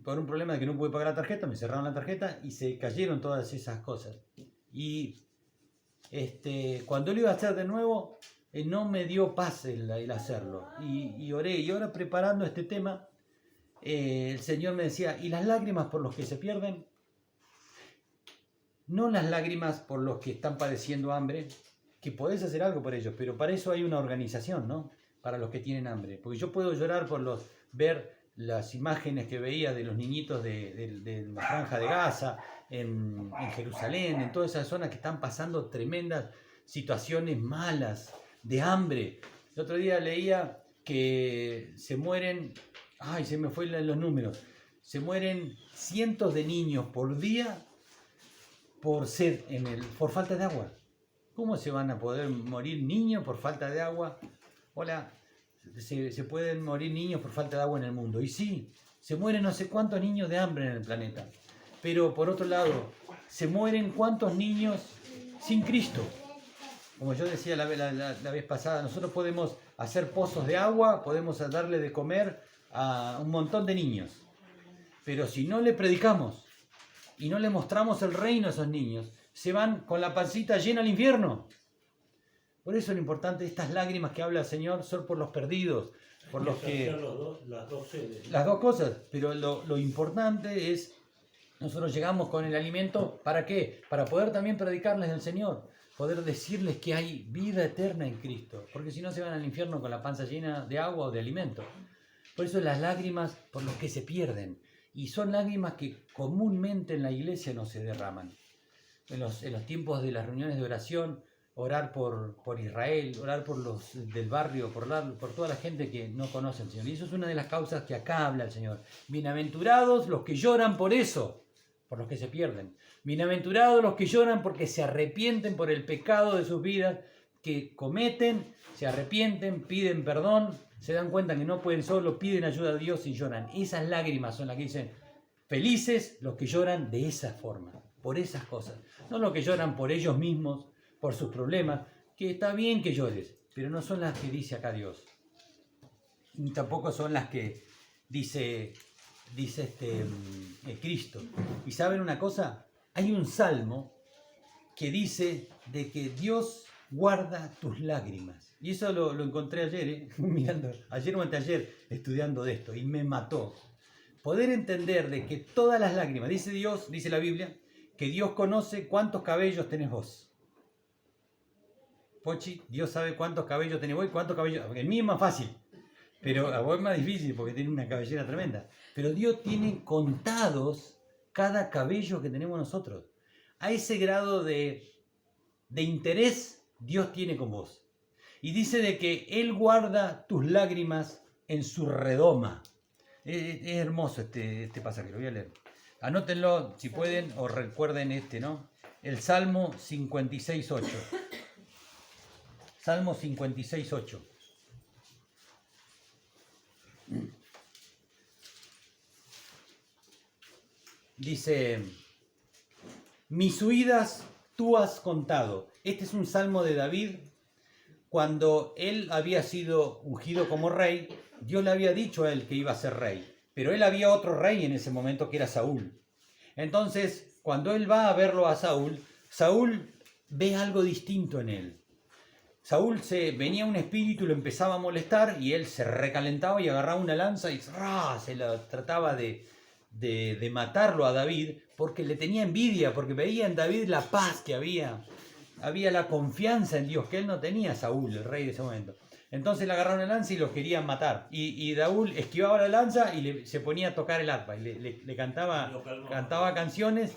[SPEAKER 1] por un problema de que no pude pagar la tarjeta, me cerraron la tarjeta y se cayeron todas esas cosas. Y cuando lo iba a hacer de nuevo, no me dio paz el hacerlo. Y oré. Y ahora preparando este tema, el Señor me decía, ¿y las lágrimas por los que se pierden? No las lágrimas por los que están padeciendo hambre, que podés hacer algo por ellos, pero para eso hay una organización, ¿no? Para los que tienen hambre. Porque yo puedo llorar por ver las imágenes que veía de los niñitos de la Franja de Gaza, en Jerusalén, en todas esas zonas que están pasando tremendas situaciones malas, de hambre. El otro día leía que se mueren, ay, se me fueron los números, se mueren cientos de niños por día por sed, por falta de agua. ¿Cómo se van a poder morir niños por falta de agua? Hola, se pueden morir niños por falta de agua en el mundo. Y sí, se mueren no sé cuántos niños de hambre en el planeta. Pero por otro lado, se mueren cuántos niños sin Cristo. Como yo decía la vez pasada, nosotros podemos hacer pozos de agua, podemos darle de comer a un montón de niños. Pero si no le predicamos y no le mostramos el reino a esos niños, se van con la pancita llena al infierno. Por eso lo importante de estas lágrimas que habla el Señor son por los perdidos, por los que... Las dos cosas, pero lo importante es, nosotros llegamos con el alimento, ¿para qué? Para poder también predicarles del Señor, poder decirles que hay vida eterna en Cristo, porque si no se van al infierno con la panza llena de agua o de alimento. Por eso las lágrimas por los que se pierden, y son lágrimas que comúnmente en la iglesia no se derraman. En los tiempos de las reuniones de oración, orar por Israel, orar por los del barrio, por toda la gente que no conoce al Señor. Y eso es una de las causas que acá habla el Señor. Bienaventurados los que lloran por eso, por los que se pierden. Bienaventurados los que lloran porque se arrepienten por el pecado de sus vidas, que cometen, se arrepienten, piden perdón, se dan cuenta que no pueden solo, piden ayuda a Dios y lloran. Esas lágrimas son las que dicen, felices los que lloran de esa forma, por esas cosas. No los que lloran por ellos mismos, por sus problemas, que está bien que llores, pero no son las que dice acá Dios. Ni tampoco son las que dice Cristo. ¿Y saben una cosa? Hay un salmo que dice de que Dios guarda tus lágrimas. Y eso lo encontré ayer, mirando, ayer o anteayer, estudiando de esto, y me mató. Poder entender de que todas las lágrimas, dice Dios, dice la Biblia, que Dios conoce cuántos cabellos tenés vos. Pochi, Dios sabe cuántos cabellos tenés vos y cuántos cabellos... Porque el mío es más fácil, pero a vos es más difícil porque tiene una cabellera tremenda. Pero Dios tiene contados cada cabello que tenemos nosotros. A ese grado de interés Dios tiene con vos. Y dice de que Él guarda tus lágrimas en su redoma. Es hermoso este pasaje, lo voy a leer. Anótenlo si pueden o recuerden ¿no? El Salmo 56.8. Salmo 56.8. Dice, mis huidas tú has contado. Este es un salmo de David cuando él había sido ungido como rey. Dios le había dicho a él que iba a ser rey, pero él había otro rey en ese momento que era Saúl. Entonces, cuando él va a verlo a Saúl, Saúl ve algo distinto en él. Saúl venía un espíritu, lo empezaba a molestar y él se recalentaba y agarraba una lanza y se lo trataba de matarlo a David, porque le tenía envidia, porque veía en David la paz que había la confianza en Dios que él no tenía, Saúl, el rey de ese momento. Entonces le agarraron la lanza y lo querían matar. Y Saúl esquivaba la lanza y se ponía a tocar el arpa y le cantaba canciones,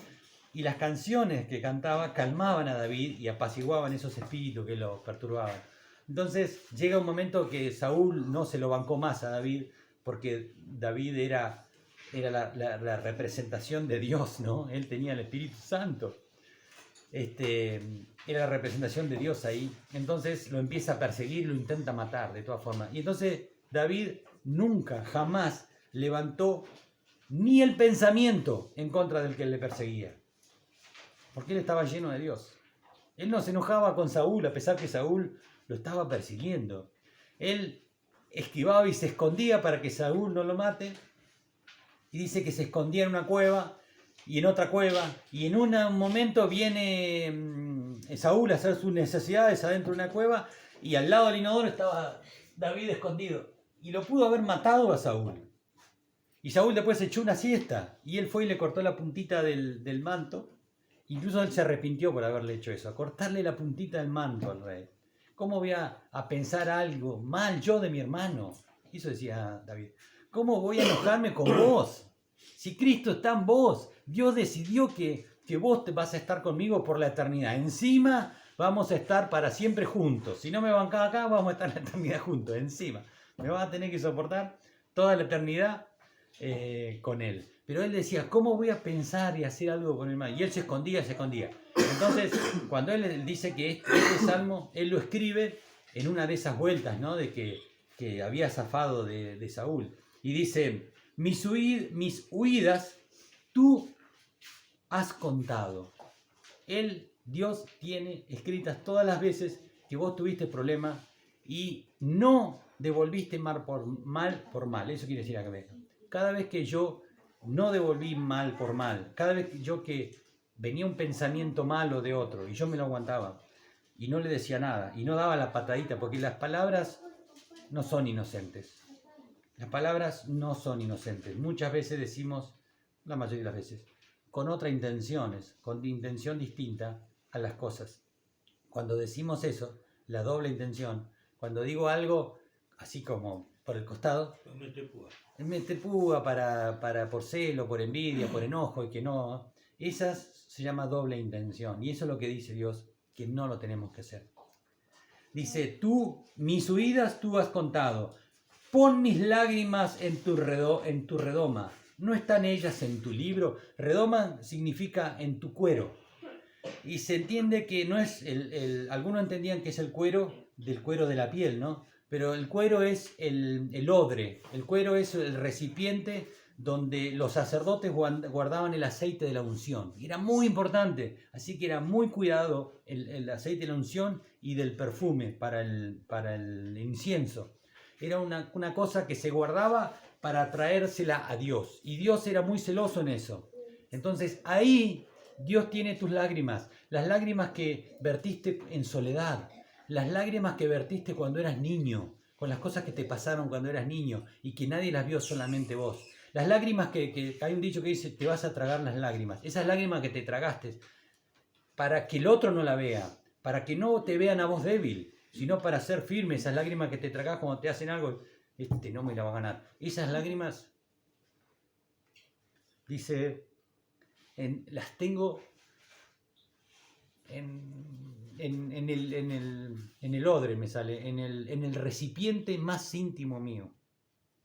[SPEAKER 1] y las canciones que cantaba calmaban a David y apaciguaban esos espíritus que lo perturbaban. Entonces llega un momento que Saúl no se lo bancó más a David, porque David era la representación de Dios, ¿no? Él tenía el Espíritu Santo. Era la representación de Dios ahí. Entonces lo empieza a perseguir, lo intenta matar de todas formas. Y entonces David nunca, jamás levantó ni el pensamiento en contra del que le perseguía, porque él estaba lleno de Dios. Él no se enojaba con Saúl, a pesar que Saúl lo estaba persiguiendo. Él esquivaba y se escondía para que Saúl no lo mate. Y dice que se escondía en una cueva y en otra cueva. Y en un momento viene Saúl a hacer sus necesidades adentro de una cueva, y al lado del inodoro estaba David escondido. Y lo pudo haber matado a Saúl. Y Saúl después echó una siesta y él fue y le cortó la puntita del manto. Incluso él se arrepintió por haberle hecho eso, a cortarle la puntita del manto al rey. ¿Cómo voy a pensar algo mal yo de mi hermano? Eso decía David. ¿Cómo voy a enojarme con vos? Si Cristo está en vos, Dios decidió que vos te vas a estar conmigo por la eternidad. Encima vamos a estar para siempre juntos. Si no me bancás acá, vamos a estar en la eternidad juntos. Encima me vas a tener que soportar toda la eternidad con él. Pero él decía, ¿cómo voy a pensar y hacer algo con el mal? Y él se escondía. Entonces, cuando él dice que este salmo, él lo escribe en una de esas vueltas, ¿no? De que había zafado de Saúl. Y dice, mis huidas tú has contado. Dios tiene escritas todas las veces que vos tuviste problemas y no devolviste mal por mal. Eso quiere decir acá. Cada vez que yo no devolví mal por mal, cada vez que venía un pensamiento malo de otro y yo me lo aguantaba y no le decía nada y no daba la patadita, porque las palabras no son inocentes. Las palabras no son inocentes. Muchas veces decimos, la mayoría de las veces, con otras intenciones, con intención distinta a las cosas. Cuando decimos eso, la doble intención, cuando digo algo así como por el costado, mete púa por celo, por envidia, por enojo, y que no, esas se llama doble intención. Y eso es lo que dice Dios, que no lo tenemos que hacer. Dice, mis huidas tú has contado, pon mis lágrimas en tu redoma. ¿No están ellas en tu libro? Redoma significa en tu cuero. Y se entiende que no es algunos entendían que es el cuero de la piel, ¿no? Pero el cuero es el odre. El cuero es el recipiente donde los sacerdotes guardaban el aceite de la unción. Y era muy importante, así que era muy cuidado el aceite de la unción y del perfume para el incienso. Era una cosa que se guardaba para traérsela a Dios. Y Dios era muy celoso en eso. Entonces ahí Dios tiene tus lágrimas. Las lágrimas que vertiste en soledad. Las lágrimas que vertiste cuando eras niño. Con las cosas que te pasaron cuando eras niño. Y que nadie las vio, solamente vos. Las lágrimas que hay un dicho que dice, te vas a tragar las lágrimas. Esas lágrimas que te tragaste. Para que el otro no la vea. Para que no te vean a vos débil. Sino para ser firme. Esas lágrimas que te tragás cuando te hacen algo. No me la va a ganar. Esas lágrimas, dice, las tengo en el odre, me sale, en el recipiente más íntimo mío.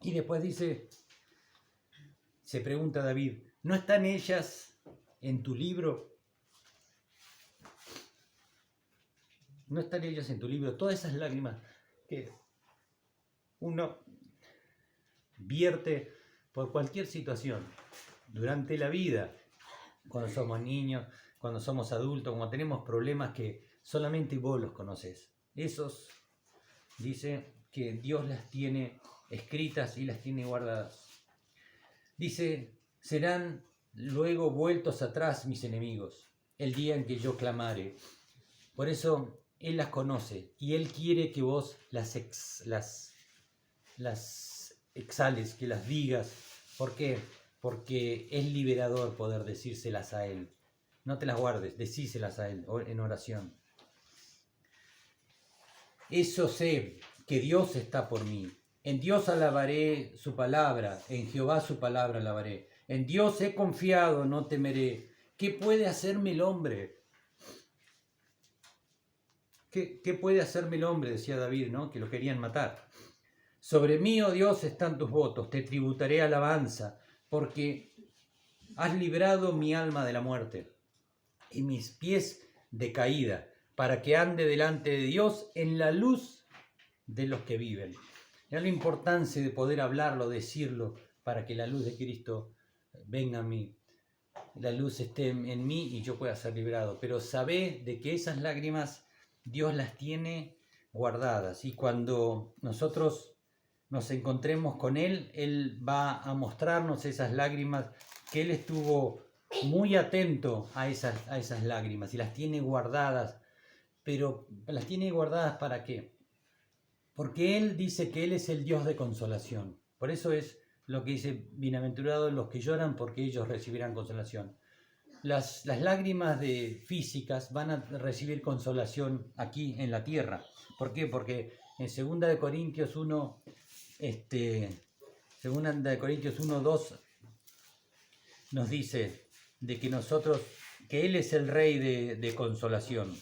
[SPEAKER 1] Y después dice, se pregunta David, ¿no están ellas en tu libro? ¿No están ellas en tu libro? Todas esas lágrimas que uno vierte por cualquier situación durante la vida, cuando somos niños, cuando somos adultos, cuando tenemos problemas que solamente vos los conocés. Esos, dice que Dios las tiene escritas y las tiene guardadas. Dice, serán luego vueltos atrás mis enemigos, el día en que yo clamare. Por eso Él las conoce y Él quiere que vos las exhales, que las digas. ¿Por qué? Porque es liberador poder decírselas a Él. No te las guardes, decíselas a Él en oración. Eso sé, que Dios está por mí. En Dios alabaré su palabra, en Jehová su palabra alabaré. En Dios he confiado, no temeré. ¿Qué puede hacerme el hombre? ¿Qué puede hacerme el hombre? Decía David, ¿no? Que lo querían matar. Sobre mí, oh Dios, están tus votos, te tributaré alabanza, porque has librado mi alma de la muerte y mis pies de caída, para que ande delante de Dios en la luz de los que viven. Era la importancia de poder hablarlo, decirlo, para que la luz de Cristo venga a mí, la luz esté en mí y yo pueda ser librado. Pero sabé de que esas lágrimas Dios las tiene guardadas, y cuando nosotros nos encontremos con Él, Él va a mostrarnos esas lágrimas, que Él estuvo muy atento a esas lágrimas y las tiene guardadas. Pero las tiene guardadas ¿para qué? Porque Él dice que Él es el Dios de consolación. Por eso es lo que dice, bienaventurados los que lloran, porque ellos recibirán consolación. Las lágrimas físicas van a recibir consolación aquí en la tierra. ¿Por qué? Porque en 2 de Corintios 1, 2 nos dice de que que Él es el Rey de consolación.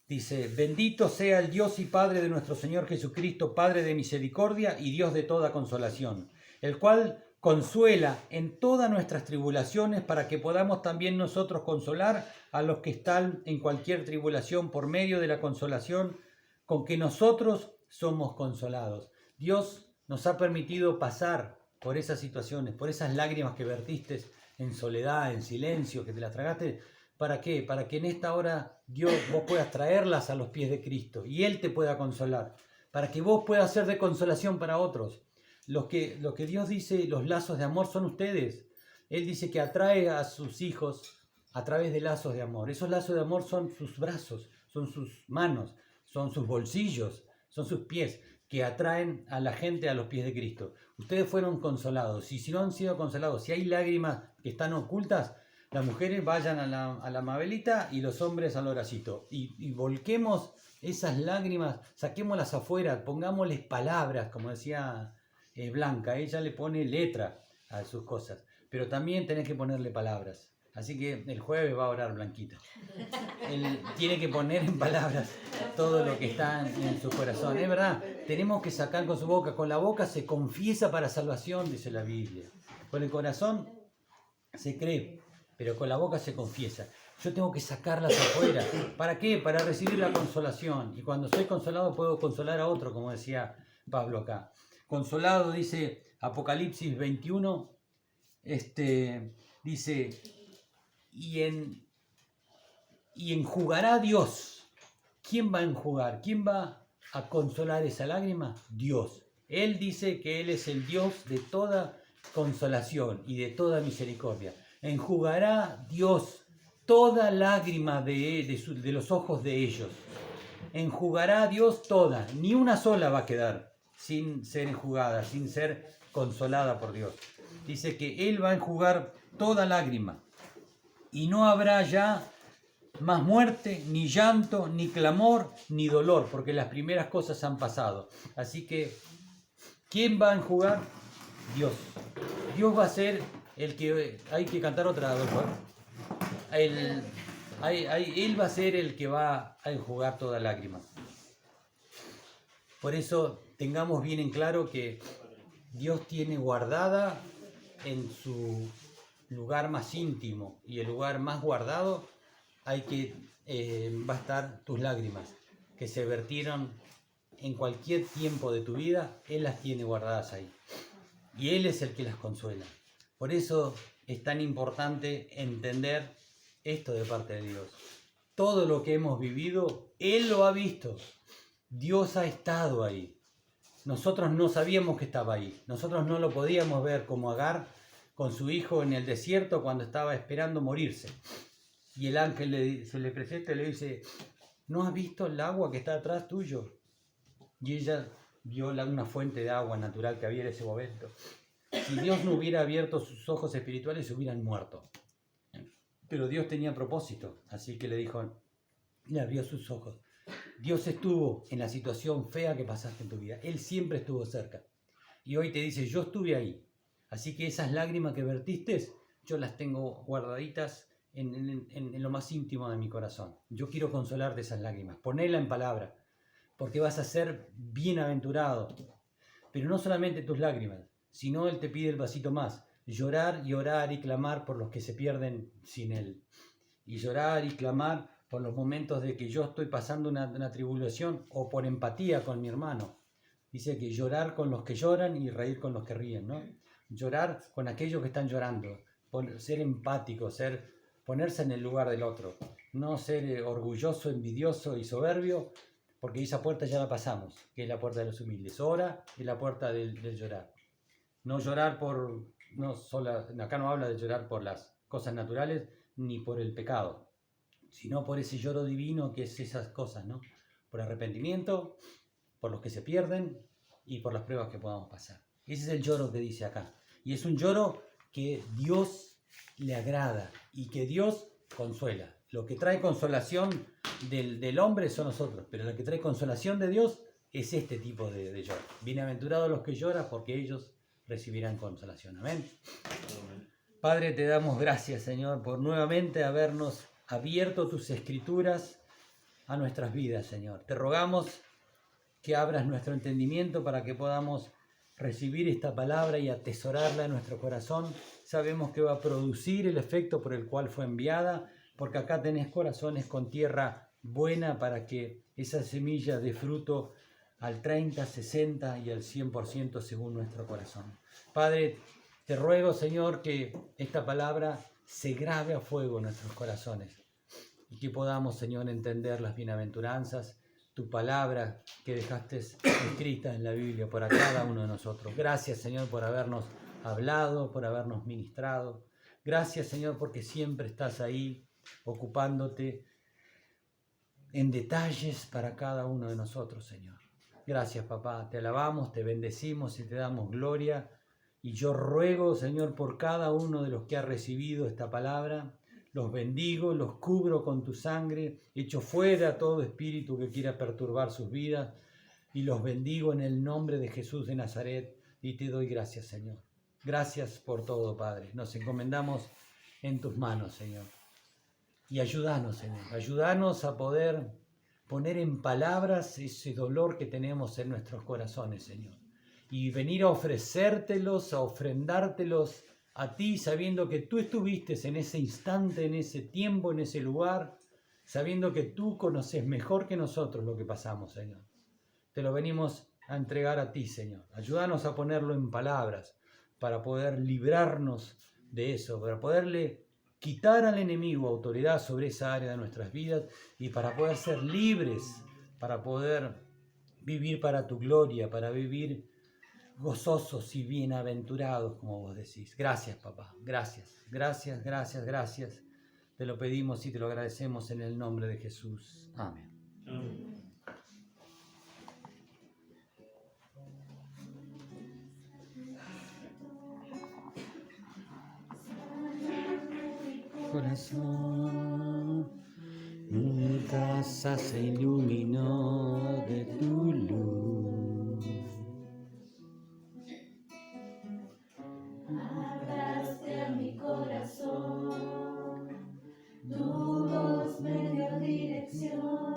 [SPEAKER 1] Dice, bendito sea el Dios y Padre de nuestro Señor Jesucristo, Padre de misericordia y Dios de toda consolación, el cual consuela en todas nuestras tribulaciones, para que podamos también nosotros consolar a los que están en cualquier tribulación por medio de la consolación con que nosotros somos consolados. Dios nos ha permitido pasar por esas situaciones, por esas lágrimas que vertiste en soledad, en silencio, que te las tragaste. ¿Para qué? Para que en esta hora vos puedas traerlas a los pies de Cristo y Él te pueda consolar, para que vos puedas ser de consolación para otros. Lo que Dios dice, los lazos de amor son ustedes. Él dice que atrae a sus hijos a través de lazos de amor. Esos lazos de amor son sus brazos, son sus manos, son sus bolsillos, son sus pies, que atraen a la gente a los pies de Cristo. Ustedes fueron consolados, y si no han sido consolados, si hay lágrimas que están ocultas, las mujeres vayan a la Mabelita y los hombres al Horacito. Y volquemos esas lágrimas, saquémoslas afuera, pongámosles palabras, como decía Blanca. Ella le pone letra a sus cosas, pero también tenés que ponerle palabras. Así que el jueves va a orar Blanquita. Él tiene que poner en palabras todo lo que está en su corazón. Es verdad, tenemos que sacar con su boca. Con la boca se confiesa para salvación, dice la Biblia. Con el corazón se cree, pero con la boca se confiesa. Yo tengo que sacarlas afuera. ¿Para qué? Para recibir la consolación. Y cuando soy consolado puedo consolar a otro, como decía Pablo acá. Consolado, dice Apocalipsis 21, dice, y enjugará Dios. ¿Quién va a enjugar? ¿Quién va a consolar esa lágrima? Dios. Él dice que Él es el Dios de toda consolación y de toda misericordia. Enjugará Dios toda lágrima de los ojos de ellos. Enjugará Dios toda, ni una sola va a quedar sin ser enjugada, sin ser consolada por Dios. Dice que Él va a enjugar toda lágrima y no habrá ya más muerte, ni llanto, ni clamor, ni dolor, porque las primeras cosas han pasado. Así que, ¿quién va a enjugar? Dios. Dios va a ser el que... Hay que cantar otra vez, ¿no? Él va a ser el que va a enjugar toda lágrima. Por eso tengamos bien en claro que Dios tiene guardada en su lugar más íntimo, y el lugar más guardado va a estar tus lágrimas que se vertieron en cualquier tiempo de tu vida. Él las tiene guardadas ahí y Él es el que las consuela. Por eso es tan importante entender esto de parte de Dios, todo lo que hemos vivido, Él lo ha visto. Dios ha estado ahí. Nosotros no sabíamos que estaba ahí. Nosotros no lo podíamos ver, como Agar con su hijo en el desierto cuando estaba esperando morirse. Y el ángel se le presenta y le dice, ¿no has visto el agua que está atrás tuyo? Y ella vio una fuente de agua natural que había en ese momento. Si Dios no hubiera abierto sus ojos espirituales, se hubieran muerto. Pero Dios tenía propósito, así que le dijo, le abrió sus ojos. Dios estuvo en la situación fea que pasaste en tu vida. Él siempre estuvo cerca. Y hoy te dice, yo estuve ahí. Así que esas lágrimas que vertiste, yo las tengo guardaditas en lo más íntimo de mi corazón. Yo quiero consolarte esas lágrimas. Ponela en palabra, porque vas a ser bienaventurado. Pero no solamente tus lágrimas, sino Él te pide el vasito más. Llorar y orar y clamar por los que se pierden sin Él. Y llorar y clamar por los momentos de que yo estoy pasando una tribulación o por empatía con mi hermano. Dice que llorar con los que lloran y reír con los que ríen, ¿no? Llorar con aquellos que están llorando, ser empático, ponerse en el lugar del otro, no ser orgulloso, envidioso y soberbio, porque esa puerta ya la pasamos, que es la puerta de los humildes. Ora es la puerta del llorar. No llorar acá no habla de llorar por las cosas naturales ni por el pecado, sino por ese lloro divino que es esas cosas, ¿no? Por arrepentimiento, por los que se pierden y por las pruebas que podamos pasar. Ese es el lloro que dice acá. Y es un lloro que Dios le agrada y que Dios consuela. Lo que trae consolación del hombre son nosotros, pero lo que trae consolación de Dios es este tipo de lloro. Bienaventurados los que lloran, porque ellos recibirán consolación. Amén. Padre, te damos gracias, Señor, por nuevamente habernos abierto tus escrituras a nuestras vidas, Señor. Te rogamos que abras nuestro entendimiento para que podamos recibir esta palabra y atesorarla en nuestro corazón. Sabemos que va a producir el efecto por el cual fue enviada, porque acá tenés corazones con tierra buena para que esa semilla dé fruto al 30, 60 y al 100% según nuestro corazón. Padre, te ruego, Señor, que esta palabra se grabe a fuego en nuestros corazones y que podamos, Señor, entender las bienaventuranzas, tu palabra que dejaste escrita en la Biblia para cada uno de nosotros. Gracias, Señor, por habernos hablado, por habernos ministrado. Gracias, Señor, porque siempre estás ahí ocupándote en detalles para cada uno de nosotros, Señor. Gracias, papá. Te alabamos, te bendecimos y te damos gloria. Y yo ruego, Señor, por cada uno de los que ha recibido esta palabra, los bendigo, los cubro con tu sangre, echo fuera todo espíritu que quiera perturbar sus vidas y los bendigo en el nombre de Jesús de Nazaret y te doy gracias, Señor. Gracias por todo, Padre. Nos encomendamos en tus manos, Señor. Y ayúdanos, Señor. Ayúdanos a poder poner en palabras ese dolor que tenemos en nuestros corazones, Señor. Y venir a ofrecértelos, a ofrendártelos a ti, sabiendo que tú estuviste en ese instante, en ese tiempo, en ese lugar, sabiendo que tú conoces mejor que nosotros lo que pasamos, Señor. Te lo venimos a entregar a ti, Señor. Ayúdanos a ponerlo en palabras para poder librarnos de eso, para poderle quitar al enemigo autoridad sobre esa área de nuestras vidas y para poder ser libres, para poder vivir para tu gloria, para vivir gozosos y bienaventurados, como vos decís. Gracias, papá. Gracias, gracias, gracias, gracias. Te lo pedimos y te lo agradecemos en el nombre de Jesús. Amén.
[SPEAKER 3] Amén.
[SPEAKER 1] Corazón, mi casa se iluminó de tu luz.
[SPEAKER 4] Hablaste a mi corazón, tu voz me dio dirección,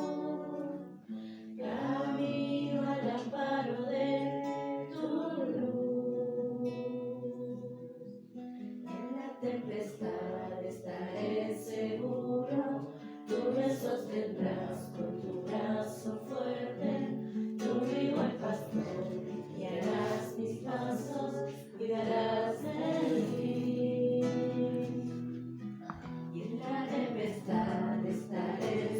[SPEAKER 4] camino al amparo de tu luz. En la tempestad estaré seguro, tú me sostendrás con tu brazo fuerte, tú mi buen pastor, guiarás mis pasos, cuidarás de mí. Y en la tempestad estaré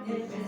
[SPEAKER 4] el